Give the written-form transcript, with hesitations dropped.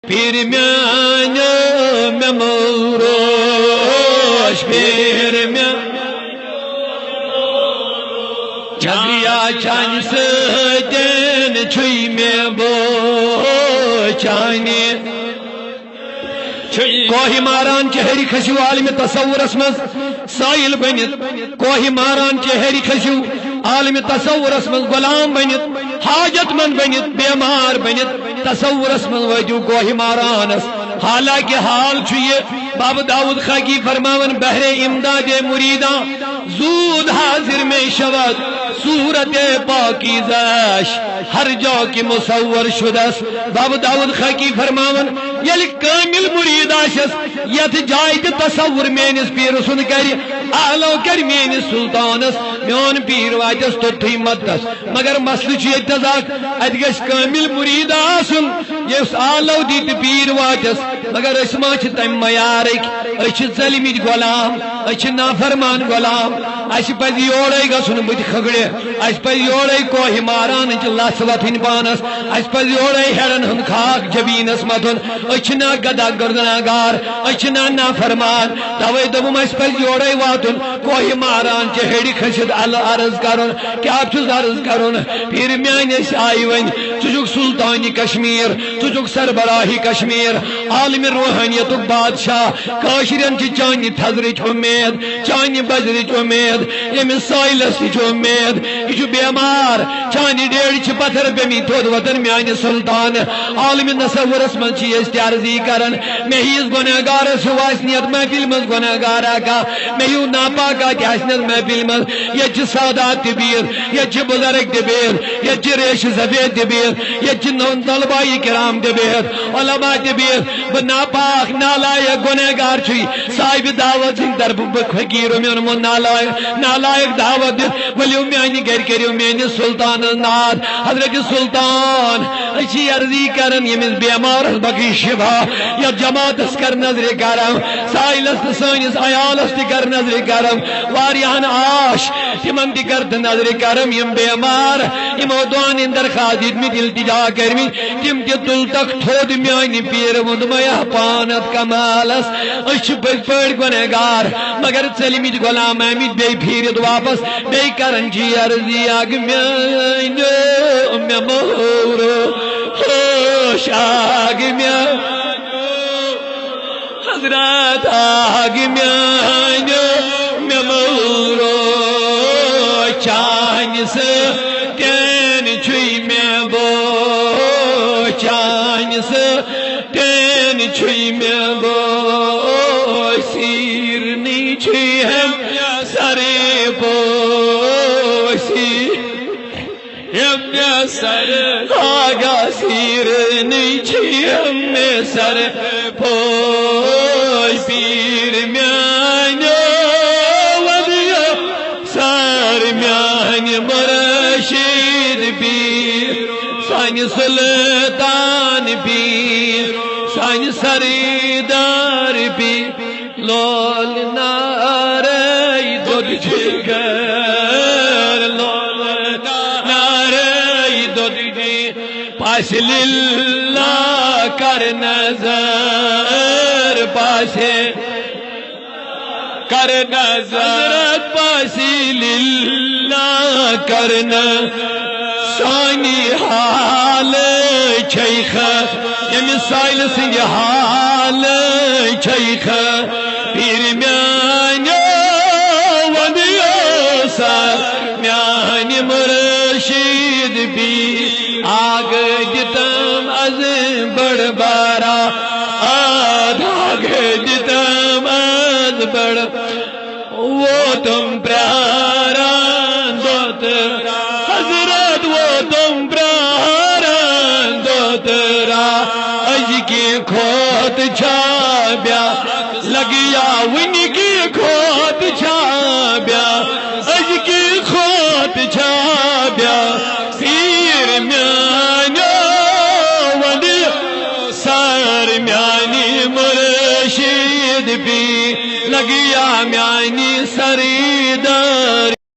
پیر میانہ میں موروش پیر میں چگریا چان سدین چھوئی میں بو چانے کوہ ماران چہری کھسیو عالم تصور اسمز سائل بنت کوہ ماران چہری کھسیو عالم تصور اسمز غلام بنت حاجت من بنت بیمار بنت تصور اسمز وجو کوہ ماران اس حالانکہ حال چھوئے باب داود خاکی فرماون بہر امداد مریداں زود حاضر میں شود صورت پاکیزش ہر جا کی مصور شدس باب داود خاکی فرماون یل کامل مرید آشس یت جائے تصور مینس پیر سن کری اعلو کر مینس سلطانس میون پیر واتس توتھی مدس مگر مسئلہ اتزاق ات گھس کامل مرید آسن یس اعلو دیت پیر واتس مگر اسما تم معیارک اچھ ظلمت غلام اچھ نافرمان غلام اس پز یورے گھن بت کھگڑے اس پز یورے کوہ ماران لس وتھن پانس اس پز یورے ہیرن ہند خاک جبینس متن اچھنا گدا گردناگار اچھنا نافرمان توے دبم اس پز یورے واتن کوہ ماران چہڑی کھسد عرض کرن کیا چھس عرض کرن پھر میانس آئی ون ژٕ سلطانی کشمیر ژٕ سربراہی کشمیر عالم روحانیت بادشاہ کاشرین کی چانی تھزرچ امید چانی بجرچ امید یمس سائلس تہ امید یہ بیمار چانی ڈیڑ پتھر بمی تھود وطن میانہ سلطان عالم تصورس من عرضی کرن مے ہیس گنہگارس واسنیت محفل مز گنہگار کا مے ہیو ناپاکا تہسنت محفل مز یہ سادات تبیر یہ بزرگ تبیر یہ ریش سفید تبیر یہ طلبائی کرام تبیر علماء تبیر بہ ناپاک نالائق گنہگار چھ صاحب دعوت سن طرف فقیر میون نالائق دعوت دت ولو میانہ گھر کرو میانہ سلطان ناد حضرت سلطان اچھی عرضی کرن یمس بیمارس بخی شفا یا جماعتس کر نظر کرم سائلس تو سانس عیالس تہ کر نظر کرم واریاہن آش تمن تہ کر نظر کرم یم بیمار یمو دعان درخواست دتمت التجا کرم تم تہ تل تک تھود میانہ پیر وند میا پانت کمالس اچھ پز پڑ گنہگار مگر ژلمت غلام آمت بی پھیرت واپس بی کرن جی عرضی اگ میانہ مے مورو ہوش آگ حضرت آگ میانہ مے مورو چان سدین چھوئی میں بو چان سدین چھوئی میں بو سیر نیچے ہم سرے پوسی سر آگا سیر نیچے ہم سر پوش پیر میانہ ودیا سار میانہ مرشید پیر سان سلطان پیر سان سردار پیر لول نارے دود جگر لول نارے دود جگر پاس للہ کر نظر پاسے کر نظر پاس للہ کرنا سانی حال چھیخ یم سائل سنگ حال چھیخ پیر میانہ ودیا سار میانہ مرشید بھی آگ دتم از بڑ بارا آگ دتم از بڑ وہ تم پیارا